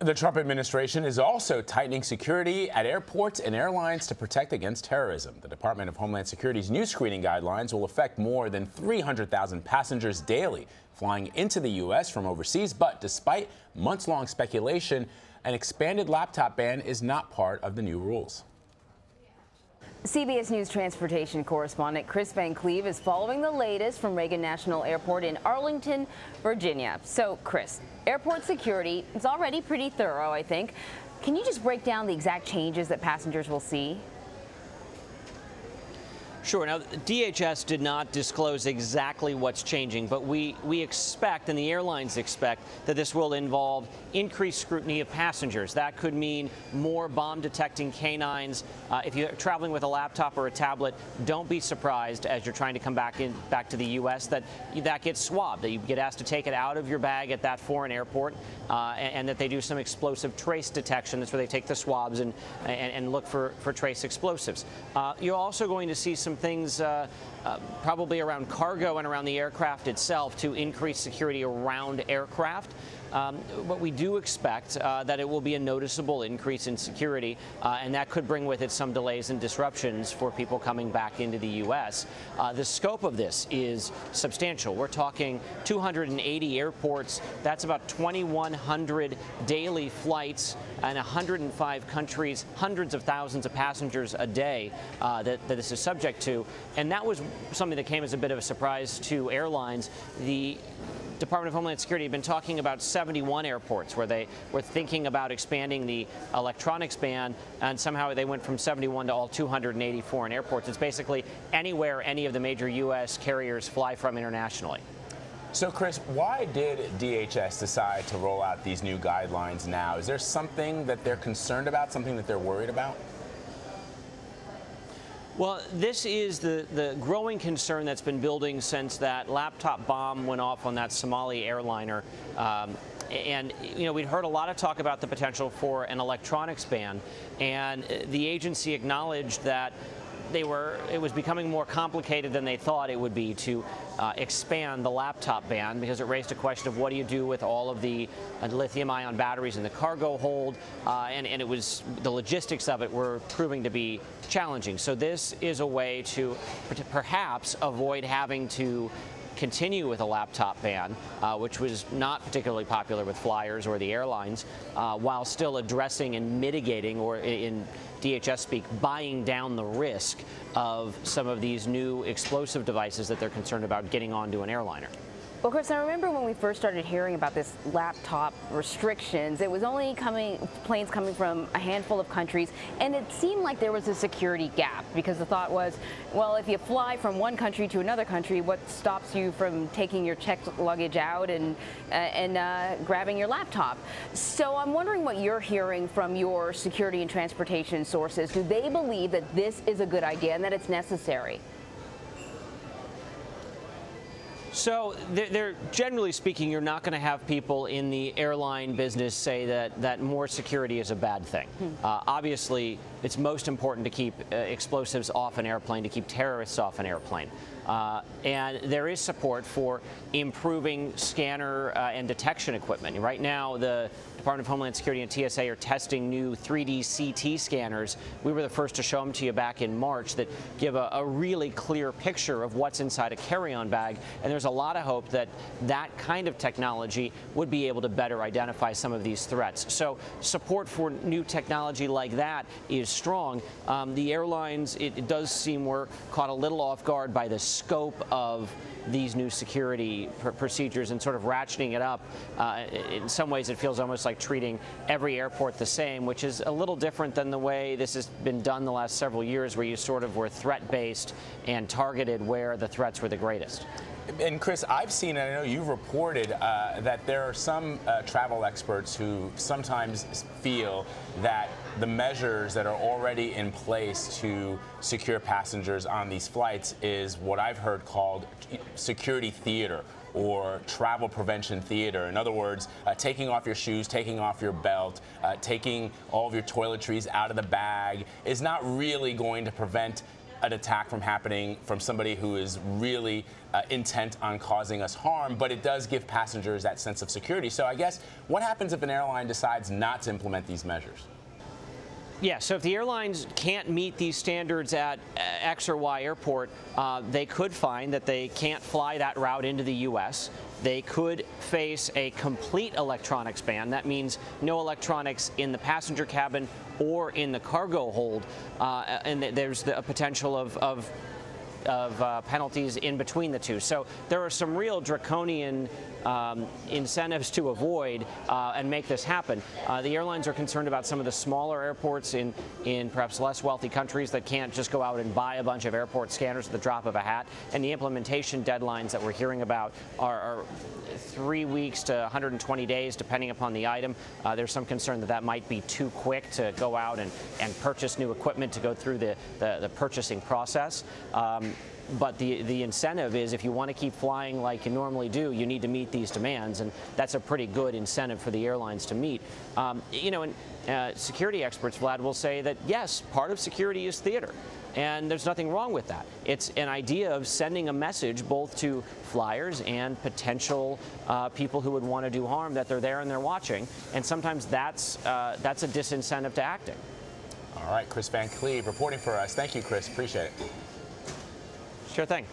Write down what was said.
The Trump administration is also tightening security at airports and airlines to protect against terrorism. The Department of Homeland Security's new screening guidelines will affect more than 300,000 passengers daily flying into the U.S. from overseas. But despite months-long speculation, an expanded laptop ban is not part of the new rules. CBS News transportation correspondent Kris Van Cleave is following the latest from Reagan National Airport in Arlington, Virginia. So, Kris, airport security is already pretty thorough, I think. Can you just break down the exact changes that passengers will see? Sure. Now, DHS did not disclose exactly what's changing, but we expect, and the airlines expect, that this will involve increased scrutiny of passengers. That could mean more bomb-detecting canines. If you're traveling with a laptop or a tablet, don't be surprised as you're trying to come back to the U.S. that gets swabbed, that you get asked to take it out of your bag at that foreign airport, and that they do some explosive trace detection. That's where they take the swabs and look for trace explosives. You're also going to see some things probably around cargo and around the aircraft itself to increase security around aircraft. But we do expect that it will be a noticeable increase in security, and that could bring with it some delays and disruptions for people coming back into the U.S. The scope of this is substantial. We're talking 280 airports. That's about 2,100 daily flights and 105 countries, hundreds of thousands of passengers a day that this is subject to. And that was something that came as a bit of a surprise to airlines. The Department of Homeland Security had been talking about 71 airports where they were thinking about expanding the electronics ban, and somehow they went from 71 to all 280 foreign airports. It's basically anywhere any of the major U.S. carriers fly from internationally. So, Kris, why did DHS decide to roll out these new guidelines now? Is there something that they're concerned about, something that they're worried about? Well, this is the growing concern that's been building since that laptop bomb went off on that Somali airliner. And, you know, we'd heard a lot of talk about the potential for an electronics ban, and the agency acknowledged that it was becoming more complicated than they thought it would be to expand the laptop ban, because it raised a question of what do you do with all of the lithium-ion batteries in the cargo hold, and it was the logistics of it were proving to be challenging. So this is a way to perhaps avoid having to continue with a laptop ban, which was not particularly popular with flyers or the airlines, while still addressing and mitigating, or in DHS speak, buying down the risk of some of these new explosive devices that they're concerned about getting onto an airliner. Well, Kris, I remember when we first started hearing about this laptop restrictions, it was only planes coming from a handful of countries, and it seemed like there was a security gap, because the thought was, well, if you fly from one country to another country, what stops you from taking your checked luggage out and grabbing your laptop? So I'm wondering what you're hearing from your security and transportation sources. Do they believe that this is a good idea and that it's necessary? So they're generally speaking, you're not going to have people in the airline business say that more security is a bad thing. Obviously, it's most important to keep explosives off an airplane, to keep terrorists off an airplane. And there is support for improving scanner and detection equipment. Right now, the Department of Homeland Security and TSA are testing new 3D CT scanners. We were the first to show them to you back in March, that give a really clear picture of what's inside a carry-on bag. And there's a lot of hope that that kind of technology would be able to better identify some of these threats. So support for new technology like that is strong. The airlines, it does seem, were caught a little off guard by the scope of these new security procedures and sort of ratcheting it up. In some ways, it feels almost like treating every airport the same, which is a little different than the way this has been done the last several years, where you sort of were threat-based and targeted where the threats were the greatest. And Kris, I've seen, and I know you've reported, that there are some travel experts who sometimes feel that the measures that are already in place to secure passengers on these flights is what I've heard called security theater, or travel prevention theater. In other words, taking off your shoes, taking off your belt, taking all of your toiletries out of the bag is not really going to prevent an attack from happening from somebody who is really intent on causing us harm, but it does give passengers that sense of security. So I guess what happens if an airline decides not to implement these measures? Yeah, so if the airlines can't meet these standards at X or Y airport, they could find that they can't fly that route into the U.S. They could face a complete electronics ban. That means no electronics in the passenger cabin or in the cargo hold, and there's the potential of penalties in between the two. So there are some real draconian incentives to avoid and make this happen. The airlines are concerned about some of the smaller airports in perhaps less wealthy countries that can't just go out and buy a bunch of airport scanners at the drop of a hat. And the implementation deadlines that we're hearing about are 3 weeks to 120 days, depending upon the item. There's some concern that that might be too quick to go out and purchase new equipment to go through the purchasing process. But the incentive is, if you want to keep flying like you normally do, you need to meet these demands, and that's a pretty good incentive for the airlines to meet. You know, and security experts, Vlad, will say that yes, part of security is theater, and there's nothing wrong with that. It's an idea of sending a message both to flyers and potential people who would want to do harm, that they're there and they're watching, and sometimes that's a disincentive to acting. All right, Kris Van Cleave reporting for us. Thank you, Kris. Appreciate it. Sure thing.